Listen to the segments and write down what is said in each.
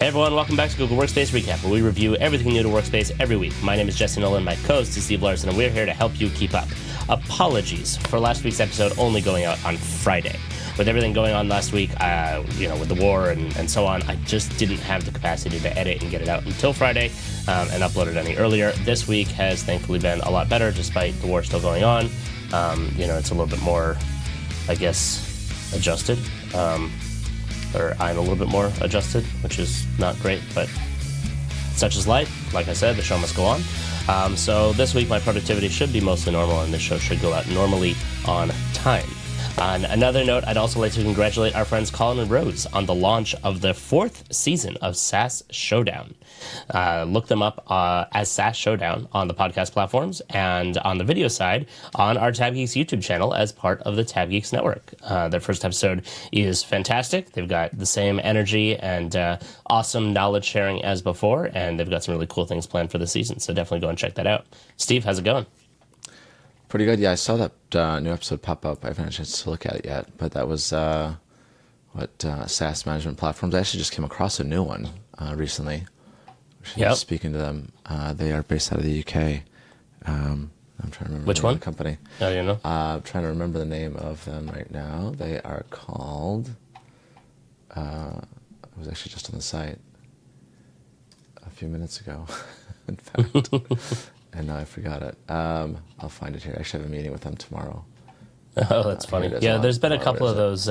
Hey everyone, welcome back to Google Workspace Recap, where we review everything new to Workspace every week. My name is Jesse Nolan, my co-host is Steve Larson, and we're here to help you keep up. Apologies for last week's episode only going out on Friday. With everything going on last week, with the war and so on, I just didn't have the capacity to edit and get it out until Friday and upload it any earlier. This week has thankfully been a lot better, despite the war still going on. It's a little bit more, I guess, adjusted. Or I'm a little bit more adjusted, which is not great, but such is life. Like I said, the show must go on. So this week, my productivity should be mostly normal, and this show should go out normally on time. On another note, I'd also like to congratulate our friends Colin and Rose on the launch of the 4th season of SaaS Showdown. Look them up as SaaS Showdown on the podcast platforms and on the video side on our tabGeeks YouTube channel as part of the tabGeeks network. Their first episode is fantastic. They've got the same energy and awesome knowledge sharing as before, and they've got some really cool things planned for the season, so definitely go and check that out. Steve, how's it going? Pretty good. Yeah, I saw that new episode pop up. I haven't had a chance to look at it yet, but that was SaaS management platforms. I actually just came across a new one recently. Yep. Speaking to them, they are based out of the UK. I'm trying to remember which one? The company. Oh, you know. I'm trying to remember the name of them right now. They are called. It was actually just on the site a few minutes ago. In fact. And now I forgot it. I'll find it here. I actually have a meeting with them tomorrow. Oh, that's funny. Yeah, there's been a couple of those.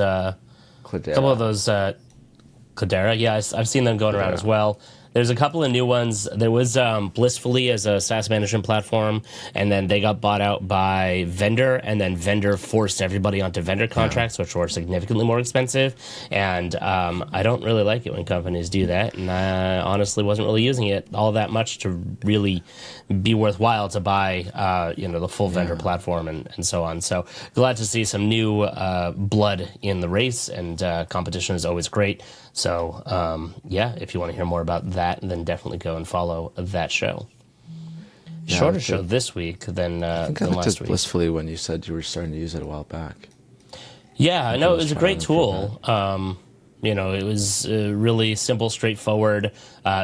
Cloudera. Yeah, I've seen them going around as well. There's a couple of new ones. There was Blissfully as a SaaS management platform, and then they got bought out by Vendor, and then Vendor forced everybody onto vendor contracts, which were significantly more expensive. And I don't really like it when companies do that, and I honestly wasn't really using it all that much to really be worthwhile to buy, the full vendor platform and so on. So glad to see some new blood in the race, and competition is always great. So, if you want to hear more about that, then definitely go and follow that show. Yeah, Shorter show this week than I think I last looked week. Blissfully when you said you were starting to use it a while back. Yeah, I know it was a great tool. It was really simple, straightforward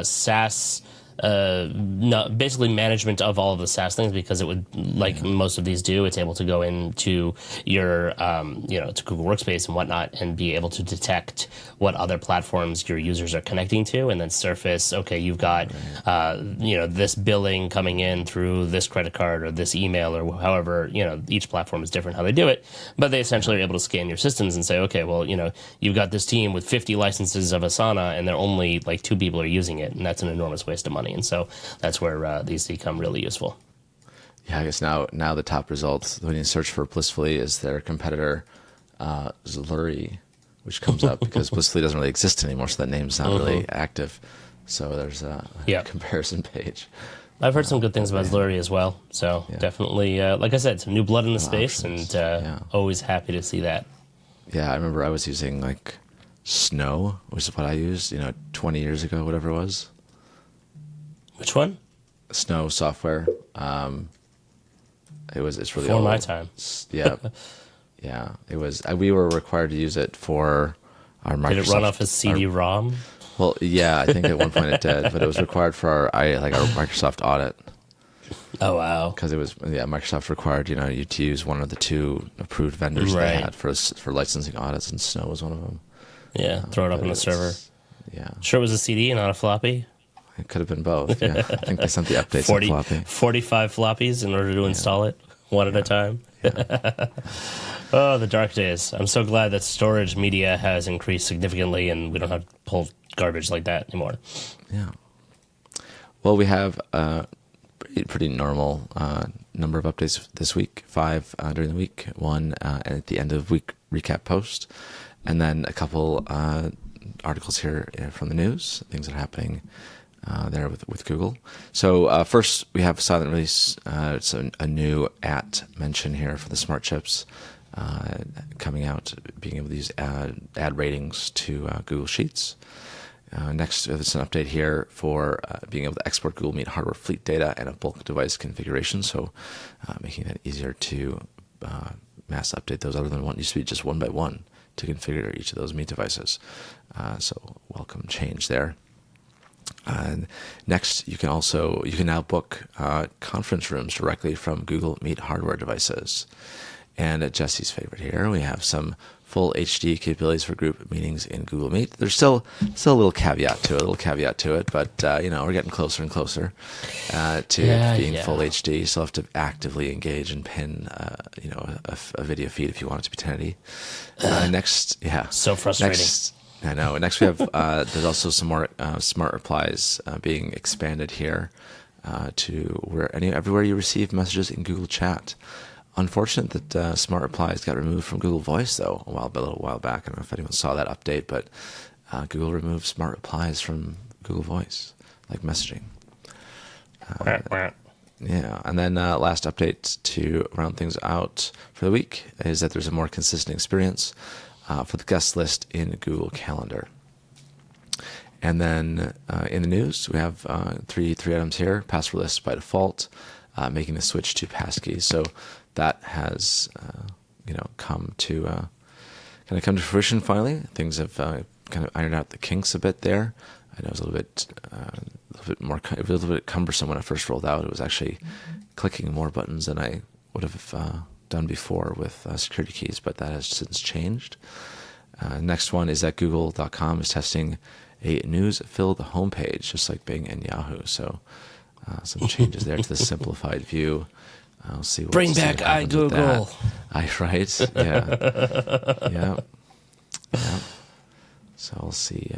SaaS. Basically management of all of the SaaS things, because it would, like most of these do, it's able to go into your, to Google Workspace and whatnot, and be able to detect what other platforms your users are connecting to, and then surface, okay, you've got, this billing coming in through this credit card or this email, or however, each platform is different how they do it, but they essentially are able to scan your systems and say, okay, well, you've got this team with 50 licenses of Asana, and they're only like 2 people are using it, and that's an enormous waste of money. And so that's where these become really useful. Yeah, I guess now the top results when you search for Blissfully is their competitor, Zluri, which comes up because Blissfully doesn't really exist anymore, so that name's not really active. So there's a comparison page. I've heard some good things about Zluri as well. So definitely, like I said, some new blood in the space, options. And always happy to see that. Yeah, I remember I was using like Snow, which is what I used, 20 years ago, whatever it was. Which one? Snow software. It's really before old. My time. Yeah, yeah. It was. We were required to use it for our Microsoft. Did it run off a CD-ROM? Well, yeah, I think at one point it did, but it was required for our Microsoft audit. Oh wow! Because it was Microsoft required you to use one of the 2 approved vendors they had for licensing audits, and Snow was one of them. Yeah, throw it up on the server. Yeah, sure, it was a CD, not a floppy. It could have been both. Yeah, I think they sent the updates on floppy. 45 floppies in order to install it, one at a time. Yeah. Oh, the dark days. I'm so glad that storage media has increased significantly, and we don't have to pull garbage like that anymore. Yeah. Well, we have a pretty normal number of updates this week. 5 during the week, 1 at the end of week recap post, and then a couple articles here from the news, things that are happening there with Google. So first, we have silent release. It's a new mention here for the smart chips coming out, being able to use ad ratings to Google Sheets. Next, there's an update here for being able to export Google Meet hardware fleet data and a bulk device configuration, so making it easier to mass update those other than one. It used to be just one by one to configure each of those Meet devices. So welcome change there. Next, you can now book conference rooms directly from Google Meet hardware devices. And at Jesse's favorite here, we have some full HD capabilities for group meetings in Google Meet. There's still a little caveat to it, but we're getting closer and closer to being full HD. You still have to actively engage and pin a video feed if you want it to be 1080. Next, so frustrating. I know. Next, we have there's also some more smart replies being expanded here to everywhere you receive messages in Google Chat. Unfortunate that smart replies got removed from Google Voice though a little while back. I don't know if anyone saw that update, but Google removed smart replies from Google Voice, like messaging. Yeah, and then last update to round things out for the week is that there's a more consistent experience for the guest list in Google Calendar. And then in the news, we have three items here: password lists by default, making the switch to passkeys. So that has come to fruition finally. Things have kind of ironed out the kinks a bit there. I know it was a little bit cumbersome when it first rolled out. It was actually clicking more buttons than I would have done before with security keys, but that has since changed. Next one is that Google.com is testing a news-filled homepage, just like Bing and Yahoo. So some changes there to the simplified view. I'll see. Bring back iGoogle. Right? Yeah. Yeah. So I'll see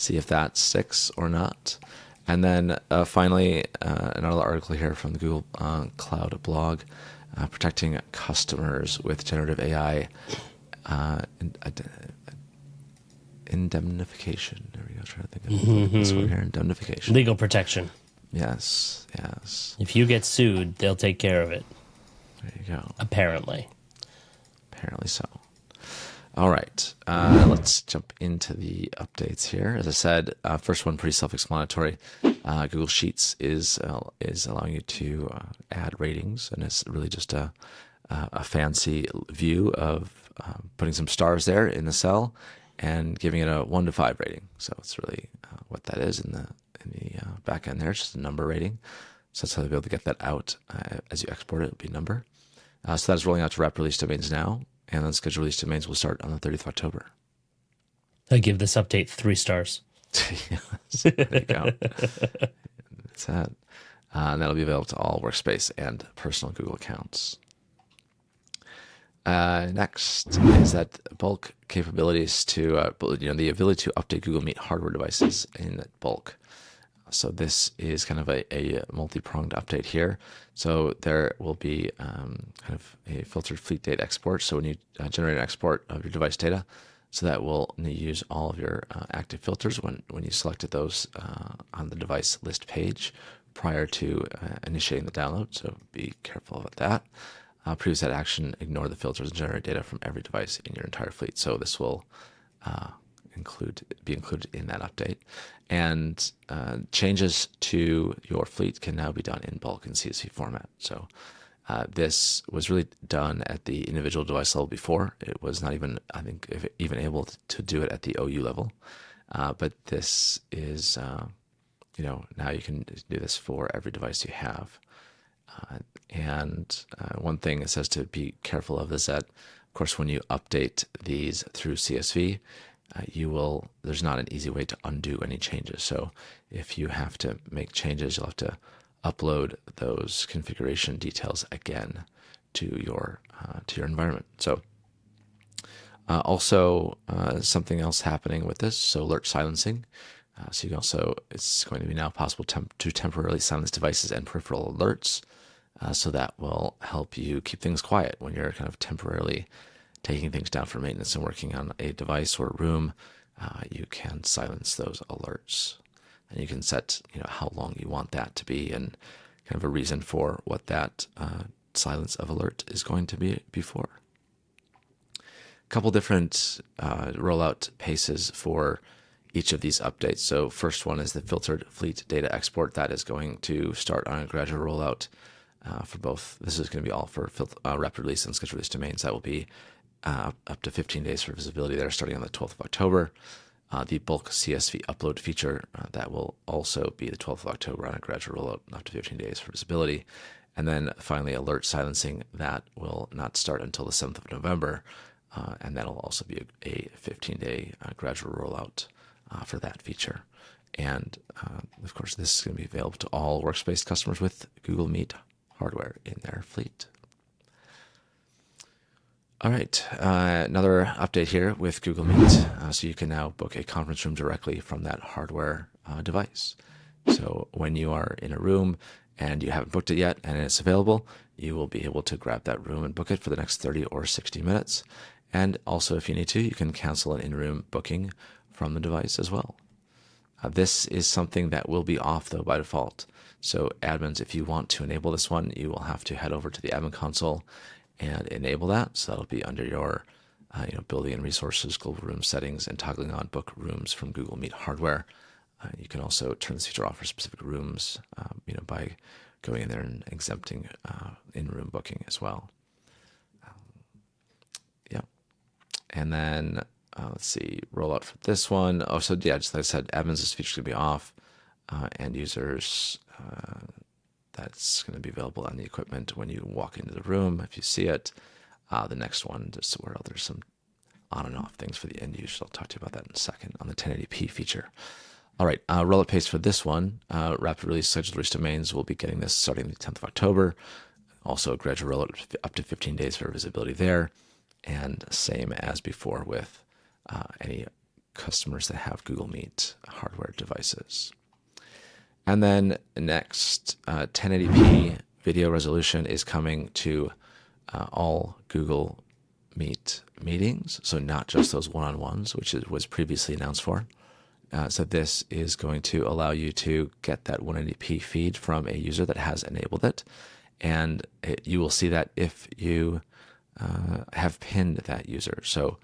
if that sticks or not. And then finally, another article here from the Google Cloud blog, protecting customers with generative AI indemnification. There we go. Trying to think of this word here. Indemnification. Legal protection. Yes. If you get sued, they'll take care of it. There you go. Apparently so. All right, let's jump into the updates here. As I said, first one pretty self-explanatory. Google Sheets is allowing you to add ratings, and it's really just a fancy view of putting some stars there in the cell and giving it a 1 to 5 rating. So it's really what that is in the back end there. It's just a number rating. So that's how they'll be able to get that out as you export it. It'll be a number. So that's rolling out to wrap release domains now. And then scheduled release domains will start on the 30th of October. I give this update 3 stars. Yes, there you go. That's that. And that'll be available to all Workspace and personal Google accounts. Next is that bulk capabilities to, the ability to update Google Meet hardware devices in bulk. So this is kind of a multi-pronged update here. So there will be kind of a filtered fleet data export. So when you generate an export of your device data, so that will use all of your active filters when you selected those on the device list page prior to initiating the download. So be careful about that. Previous that action, ignore the filters and generate data from every device in your entire fleet. So this will be included in that update. And changes to your fleet can now be done in bulk in CSV format. So this was really done at the individual device level before. It was not even, I think, even able to do it at the OU level. But this is, now you can do this for every device you have. And one thing it says to be careful of is that, of course, when you update these through CSV, there's not an easy way to undo any changes. So if you have to make changes, you'll have to upload those configuration details again to your environment. So also something else happening with this, so alert silencing. So it's going to be now possible to temporarily silence devices and peripheral alerts. So that will help you keep things quiet when you're kind of temporarily taking things down for maintenance and working on a device or a room. You can silence those alerts, and you can set how long you want that to be and kind of a reason for what that silence of alert is going to be before. A couple different rollout paces for each of these updates. So first one is the filtered fleet data export. That is going to start on a gradual rollout for both. This is going to be all for rapid release and scheduled release domains. That will be up to 15 days for visibility there, starting on the 12th of October. the bulk CSV upload feature that will also be the 12th of October on a gradual rollout up to 15 days for visibility. And then finally, alert silencing that will not start until the 7th of November. And that'll also be a 15-day gradual rollout for that feature. And of course, this is going to be available to all Workspace customers with Google Meet hardware in their fleet. All right, another update here with Google Meet. So you can now book a conference room directly from that hardware device. So when you are in a room and you haven't booked it yet and it's available, you will be able to grab that room and book it for the next 30 or 60 minutes. And also, if you need to, you can cancel an in-room booking from the device as well. This is something that will be off, though, by default. So admins, if you want to enable this one, you will have to head over to the admin console and enable that. So that'll be under your building and resources, global room settings, and toggling on book rooms from Google Meet hardware. You can also turn this feature off for specific rooms, by going in there and exempting in-room booking as well. And then let's see, rollout for this one. Oh, so yeah, just like I said, admins, this feature is going to be off. End users, that's going to be available on the equipment when you walk into the room, if you see it. The next one, just where there's some on and off things for the end user. I'll talk to you about that in a second on the 1080p feature. All right, rollout pace for this one. Rapid release scheduled release domains will be getting this starting the 10th of October. Also, a gradual rollout up to 15 days for visibility there. And same as before with any customers that have Google Meet hardware devices. And then next, 1080p video resolution is coming to all Google Meet meetings. So not just those one-on-ones, which was previously announced for. So this is going to allow you to get that 180p feed from a user that has enabled it. And you will see that if you have pinned that user. So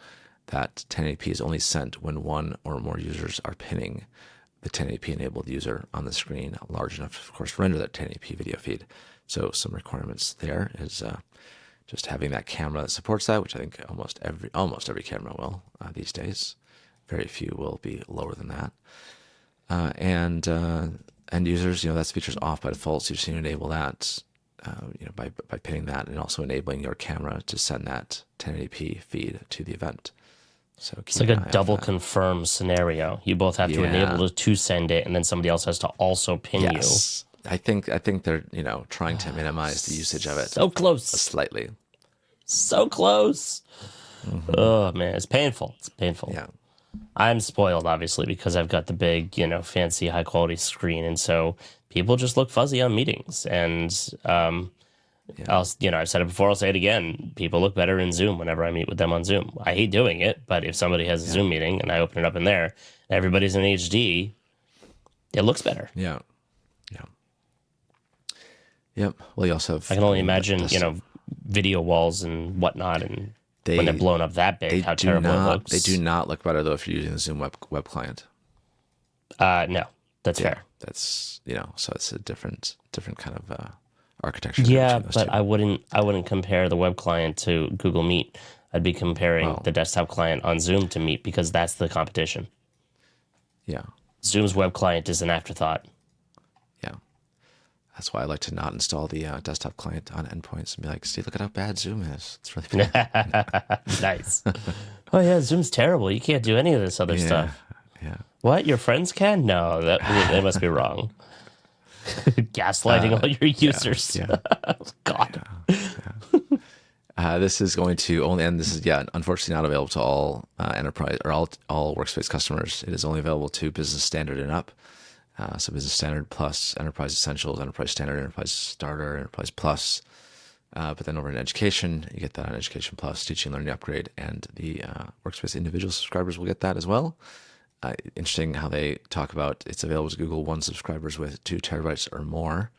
that 1080p is only sent when one or more users are pinning the 1080p enabled user on the screen large enough, of course, to render that 1080p video feed. So some requirements there is just having that camera that supports that, which I think almost every camera will these days. Very few will be lower than that. And end users, that's features off by default, so you just need to enable that. By pinning that and also enabling your camera to send that 1080p feed to the event. So it's like a double confirm scenario. You both have to enable to send it, and then somebody else has to also pin you. I think they're trying to minimize the usage of it. So close, slightly. So close. Mm-hmm. Oh man, it's painful. It's painful. Yeah. I'm spoiled, obviously, because I've got the big, fancy, high quality screen, and so people just look fuzzy on meetings. And I've said it before, I'll say it again. People look better in Zoom whenever I meet with them on Zoom. I hate doing it, but if somebody has a Zoom meeting and I open it up in there, and everybody's in HD, it looks better. Yeah. Yep. Well, you also have. I can only imagine, video walls and whatnot, and when they're blown up that big, how terrible it looks. They do not look better, though, if you're using the Zoom web client. No, that's fair. That's, so it's a different kind of architecture. Yeah, but I wouldn't compare the web client to Google Meet. I'd be comparing the desktop client on Zoom to Meet, because that's the competition. Yeah. Zoom's web client is an afterthought. Yeah. That's why I like to not install the desktop client on endpoints and be like, see, look at how bad Zoom is. It's really bad. Nice. Oh, yeah, Zoom's terrible. You can't do any of this other stuff. Yeah. What? Your friends can? No, they must be wrong. Gaslighting all your users. Yeah. God. This is going to only, and this is, unfortunately not available to all enterprise or all Workspace customers. It is only available to Business Standard and up. So Business Standard Plus, Enterprise Essentials, Enterprise Standard, Enterprise Starter, Enterprise Plus. But then over in Education, you get that on Education Plus, Teaching, Learning, Upgrade, and the Workspace individual subscribers will get that as well. Interesting how they talk about it's available to Google One subscribers with 2 terabytes or more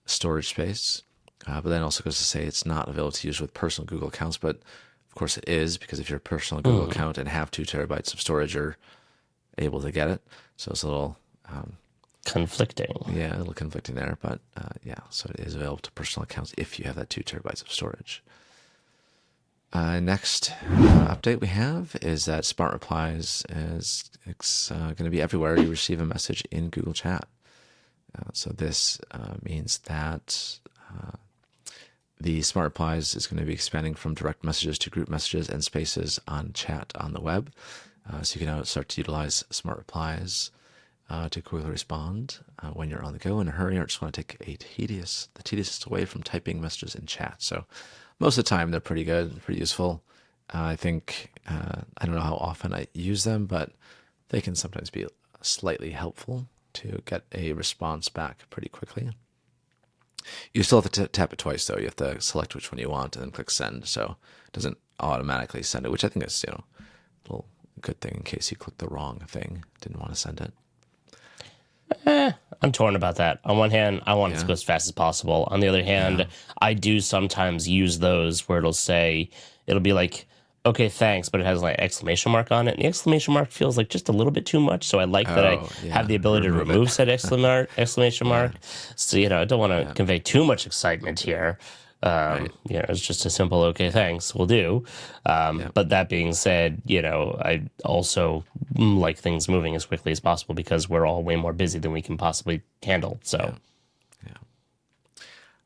storage space. But then also goes to say it's not available to use with personal Google accounts, but of course it is, because if you're a personal Google account and have 2 terabytes of storage, you're able to get it. So it's a little conflicting. Yeah, a little conflicting there, but so it is available to personal accounts if you have that 2 terabytes of storage. Next update we have is that Smart Replies is going to be everywhere you receive a message in Google Chat. So this means that the Smart Replies is going to be expanding from direct messages to group messages and spaces on chat on the web. So you can now start to utilize Smart Replies to quickly respond when you're on the go in a hurry or just want to take the tedious away from typing messages in chat. So most of the time they're pretty good, pretty useful. I think, I don't know how often I use them, but they can sometimes be slightly helpful to get a response back pretty quickly. You still have to tap it twice, though. You have to select which one you want and then click send. So it doesn't automatically send it, which I think is, a little good thing in case you clicked the wrong thing, didn't want to send it. I'm torn about that. On one hand, I want it to go as fast as possible. On the other hand, I do sometimes use those where it'll be like, okay, thanks, but it has like exclamation mark on it. And the exclamation mark feels like just a little bit too much. So I like that I have the ability to remove said exclamation mark. So, I don't want to convey too much excitement here. It's just a simple, okay, thanks, will do. But that being said, I also like things moving as quickly as possible because we're all way more busy than we can possibly handle. So,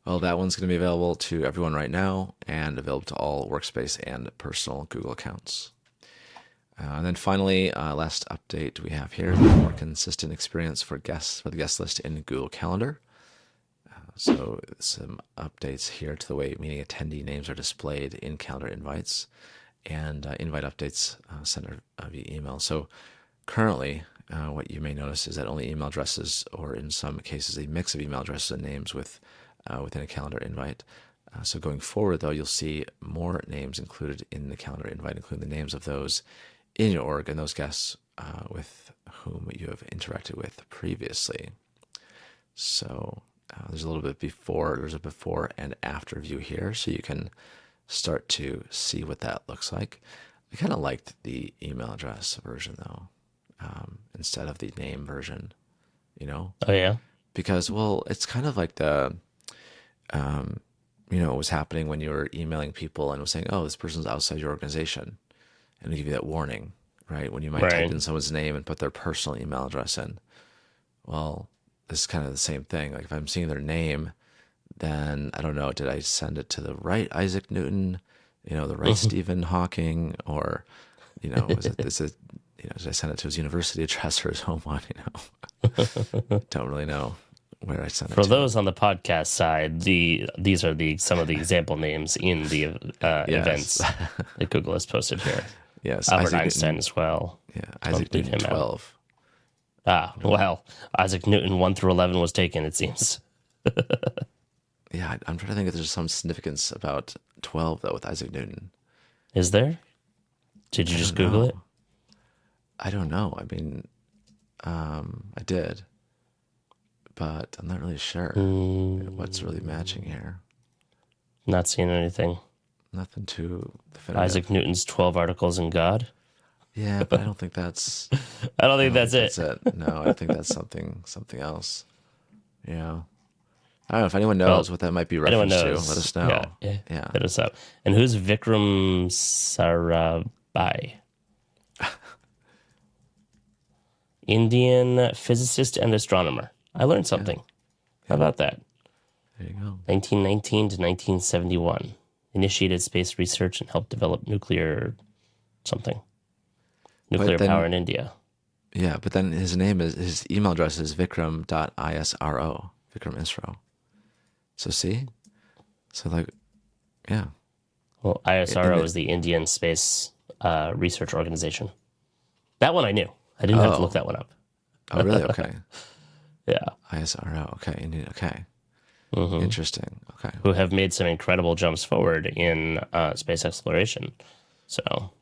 Well, that one's going to be available to everyone right now and available to all Workspace and personal Google accounts. And then finally, last update we have here, the more consistent experience for the guest list in Google Calendar. So some updates here to the way meeting attendee names are displayed in calendar invites and invite updates sent via email. So currently, what you may notice is that only email addresses, or in some cases, a mix of email addresses and names within a calendar invite. So going forward, though, you'll see more names included in the calendar invite, including the names of those in your org and those guests with whom you have interacted with previously. So there's a before and after view here, so you can start to see what that looks like. I kind of liked the email address version though, instead of the name version, Oh, yeah? Because, it's kind of like what was happening when you were emailing people and was saying, oh, this person's outside your organization, and we give you that warning, right? When you might type in someone's name and put their personal email address in. Well, this is kind of the same thing. Like if I'm seeing their name, then I don't know, did I send it to the right Isaac Newton, the right Stephen Hawking, or, did I send it to his university address or his home one, Don't really know where I sent it to. For those on the podcast side, these are some of the example names in the events that Google has posted here. Yes. Albert Einstein as well. Yeah, Isaac Newton 12. Well, Isaac Newton 1 through 11 was taken, it seems. Yeah, I'm trying to think if there's some significance about 12, though, with Isaac Newton. Is there? Did you just Google it? I don't know. I mean, I did, but I'm not really sure what's really matching here. Not seeing anything. Nothing too definitive. Isaac Newton's 12 Articles in God? Yeah, but I don't think that's... I don't think that's it. No, I think that's something else. Yeah. I don't know if anyone knows what that might be reference to. Let us know. Yeah. Hit us up. And who's Vikram Sarabhai? Indian physicist and astronomer. I learned something. How about that? There you go. 1919 to 1971. Initiated space research and helped develop nuclear power in India. Yeah, but then his email address is vikram.isro, Vikram Isro. So see? So Well, ISRO is the Indian Space Research Organization. That one I knew. I didn't have to look that one up. Oh, really? Okay. Yeah. ISRO. Okay. Indeed. Okay. Mm-hmm. Interesting. Okay. Who have made some incredible jumps forward in space exploration. So...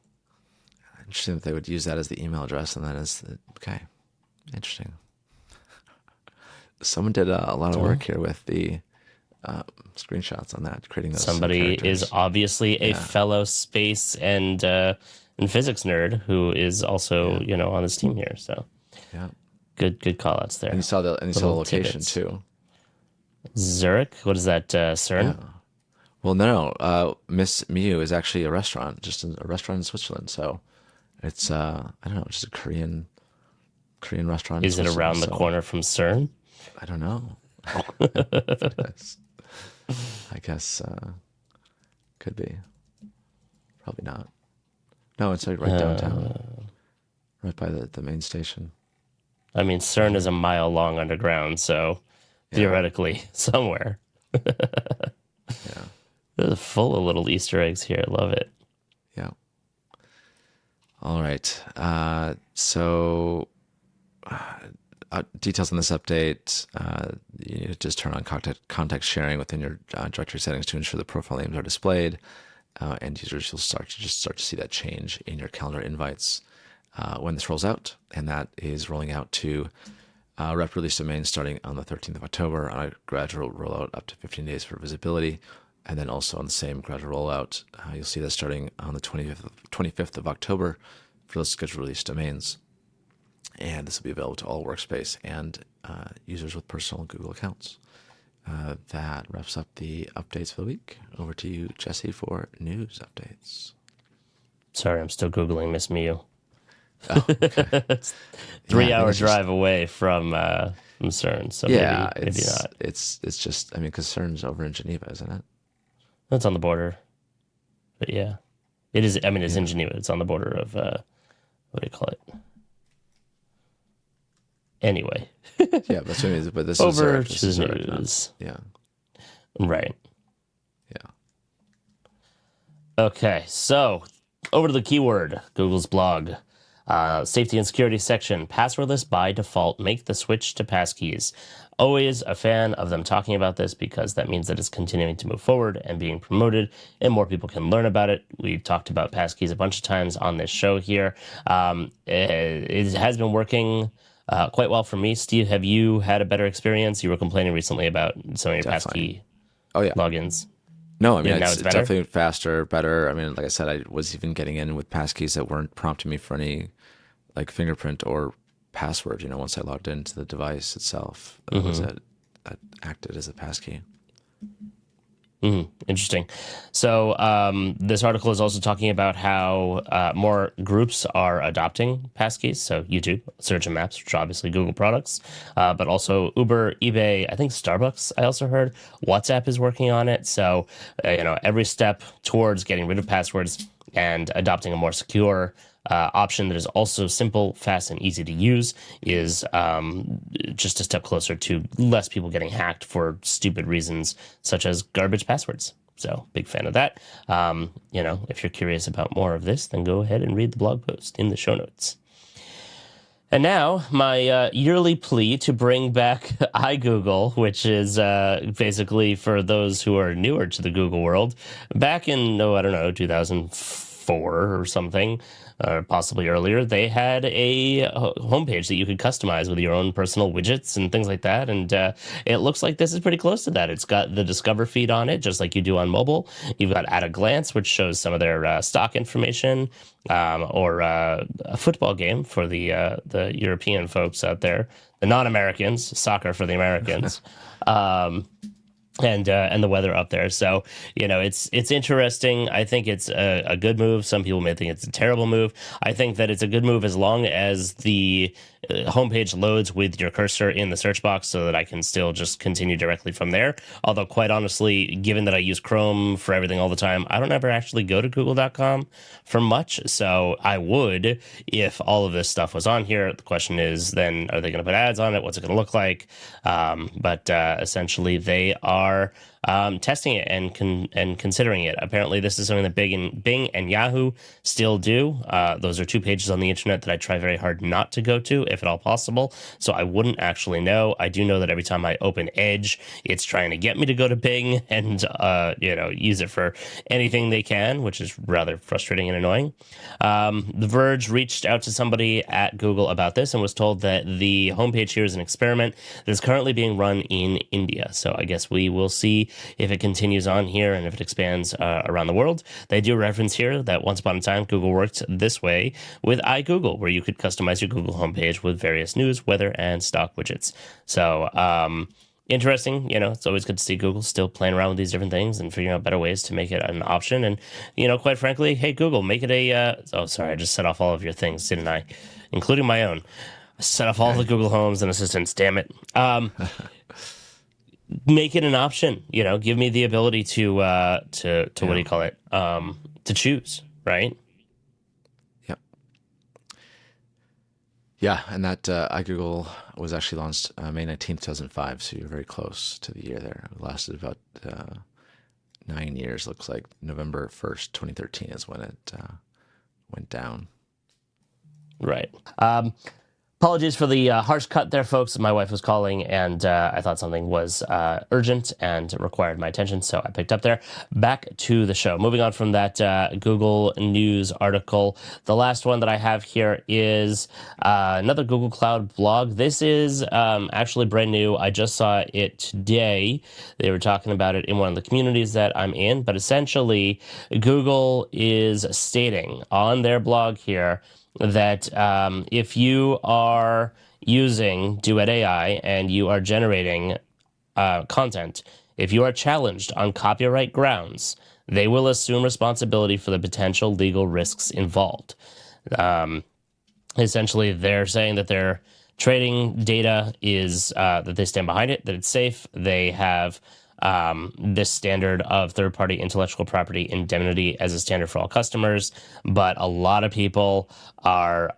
Interesting that they would use that as the email address and then okay. Interesting. Someone did a lot of work here with the screenshots on that, creating those. Somebody is obviously a fellow space and physics nerd who is also on this team here. So good call outs there. And you saw the location too. Zurich. What is that? CERN. Yeah. Well, no. Miss Miu is actually a restaurant, a restaurant in Switzerland. So it's I don't know, just a Korean restaurant in Is it Switzerland. around the So corner from CERN? I don't know. I guess could be. Probably not. No, it's like right downtown, right by the main station. I mean, CERN is a mile long underground, so theoretically somewhere. Yeah. This is full of little Easter eggs here. I love it. Yeah. All right. So details on this update. You need to just turn on context sharing within your directory settings to ensure the profile names are displayed. And users will start to see that change in your calendar invites when this rolls out. And that is rolling out to rep release domains starting on the 13th of October on a gradual rollout up to 15 days for visibility. And then also on the same gradual rollout, you'll see that starting on the 25th of October for those scheduled release domains. And this will be available to all Workspace and users with personal Google accounts. That wraps up the updates for the week. Over to you, Jesse, for news updates. Sorry, I'm still Googling Miss Miu. Oh, okay. It's 3-hour drive away from CERN, so maybe not. It's just, I mean, because CERN's over in Geneva, isn't it? That's on the border. But yeah, it is. I mean, it's in Geneva. It's on the border of, what do you call it? Anyway. Yeah, that's what I mean. But this over is to the news. Yeah. Right. Yeah. Okay, so over to the keyword, Google's blog. Safety and security section, passwordless by default, make the switch to passkeys. Always a fan of them talking about this because that means that it's continuing to move forward and being promoted and more people can learn about it. We've talked about passkeys a bunch of times on this show here. It has been working quite well for me. Steve, have you had a better experience? You were complaining recently about some of your passkey logins. No, I mean, now it's definitely faster, better. I mean, like I said, I was even getting in with passkeys that weren't prompting me for any like fingerprint or password. You know, once I logged into the device itself, that acted as a passkey. Interesting. So this article is also talking about how more groups are adopting passkeys. So YouTube, Search and Maps, which are obviously Google products, but also Uber, eBay, I think Starbucks, I also heard. WhatsApp is working on it. So, every step towards getting rid of passwords and adopting a more secure option that is also simple, fast, and easy to use is just a step closer to less people getting hacked for stupid reasons, such as garbage passwords. So, big fan of that. If you're curious about more of this, then go ahead and read the blog post in the show notes. And now, my yearly plea to bring back iGoogle, which is basically for those who are newer to the Google world. Back in, 2004 or something, or possibly earlier, they had a homepage that you could customize with your own personal widgets and things like that. And it looks like this is pretty close to that. It's got the Discover feed on it, just like you do on mobile. You've got At a Glance, which shows some of their stock information, or a football game for the European folks out there, the non-Americans, soccer for the Americans. And the weather up there. So, it's interesting. I think it's a good move. Some people may think it's a terrible move. I think that it's a good move as long as the homepage loads with your cursor in the search box so that I can still just continue directly from there. Although, quite honestly, given that I use Chrome for everything all the time, I don't ever actually go to google.com for much. So I would if all of this stuff was on here. The question is then, are they going to put ads on it? What's it going to look like? But essentially, they are testing it and considering it. Apparently, this is something that Bing and Yahoo still do. Those are two pages on the internet that I try very hard not to go to, if at all possible. So I wouldn't actually know. I do know that every time I open Edge, it's trying to get me to go to Bing and use it for anything they can, which is rather frustrating and annoying. The Verge reached out to somebody at Google about this and was told that the homepage here is an experiment that is currently being run in India. So I guess we will see if it continues on here and if it expands around the world. They do reference here that once upon a time, Google worked this way with iGoogle, where you could customize your Google homepage with various news, weather, and stock widgets. So interesting. It's always good to see Google still playing around with these different things and figuring out better ways to make it an option. And, quite frankly, hey, Google, make it oh, sorry, I just set off all of your things, didn't I? Including my own. I set off all the Google Homes and Assistants, damn it. Make it an option, give me the ability to what do you call it? To choose, right? Yep. Yeah, and that iGoogle was actually launched May 19th, 2005, so you're very close to the year there. It lasted about 9 years, looks like. November 1st, 2013 is when it went down. Right. Apologies for the harsh cut there, folks. My wife was calling, and I thought something was urgent and required my attention, so I picked up there. Back to the show. Moving on from that Google News article, the last one that I have here is another Google Cloud blog. This is actually brand new. I just saw it today. They were talking about it in one of the communities that I'm in, but essentially, Google is stating on their blog here that if you are using Duet AI and you are generating content, if you are challenged on copyright grounds, they will assume responsibility for the potential legal risks involved. Essentially, they're saying that their trading data is that they stand behind it, that it's safe. They have this standard of third-party intellectual property indemnity as a standard for all customers, but a lot of people are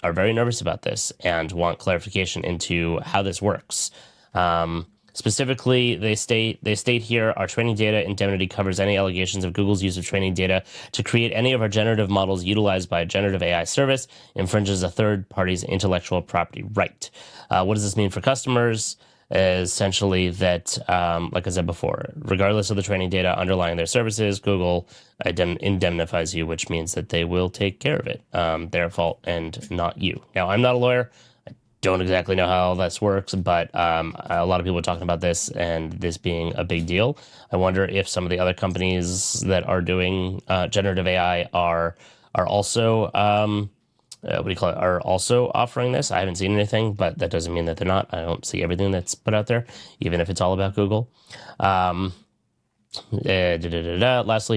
very nervous about this and want clarification into how this works. Specifically, they state here, our training data indemnity covers any allegations of Google's use of training data to create any of our generative models utilized by a generative AI service infringes a third party's intellectual property right. What does this mean for customers? Essentially that, like I said before, regardless of the training data underlying their services, Google indemnifies you, which means that they will take care of it. Their fault and not you. Now, I'm not a lawyer. I don't exactly know how all this works, but a lot of people are talking about this and this being a big deal. I wonder if some of the other companies that are doing generative AI are also are also offering this. I haven't seen anything, but that doesn't mean that they're not. I don't see everything that's put out there, even if it's all about Google. Lastly,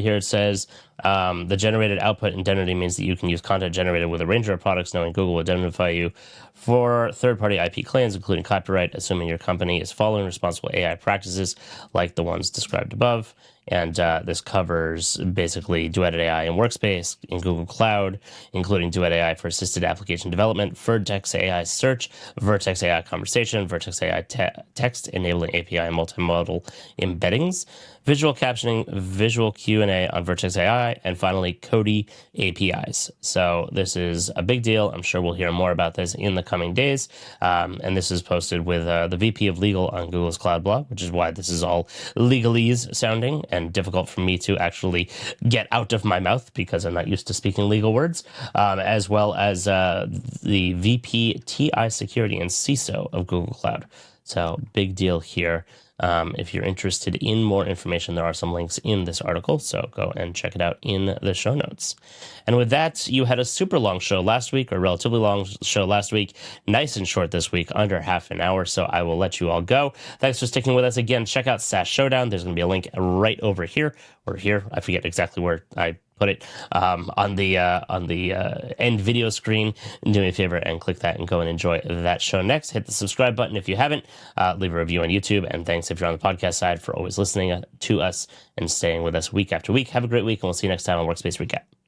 here it says the generated output indemnity means that you can use content generated with a range of products, knowing Google will indemnify you for third-party IP claims, including copyright, assuming your company is following responsible AI practices like the ones described above. And this covers basically Duet AI in Workspace, in Google Cloud, including Duet AI for assisted application development, Vertex AI search, Vertex AI conversation, Vertex AI text enabling API and multimodal embeddings, visual captioning, visual Q&A on Vertex AI, and finally Cody APIs. So this is a big deal. I'm sure we'll hear more about this in the coming days. And this is posted with the VP of Legal on Google's Cloud blog, which is why this is all legalese sounding and difficult for me to actually get out of my mouth because I'm not used to speaking legal words, as well as the VP TI Security and CISO of Google Cloud. So big deal here. If you're interested in more information, there are some links in this article, so go and check it out in the show notes. And with that, you had a super long show last week, or relatively long show last week, nice and short this week, under half an hour, so I will let you all go. Thanks for sticking with us again. Check out SaaS Showdown. There's going to be a link right over here, or here. I forget exactly where I put it on the end video screen. Do me a favor and click that and go and enjoy that show next. Hit the subscribe button if you haven't. Leave a review on YouTube. And thanks if you're on the podcast side for always listening to us and staying with us week after week. Have a great week, and we'll see you next time on Workspace Recap.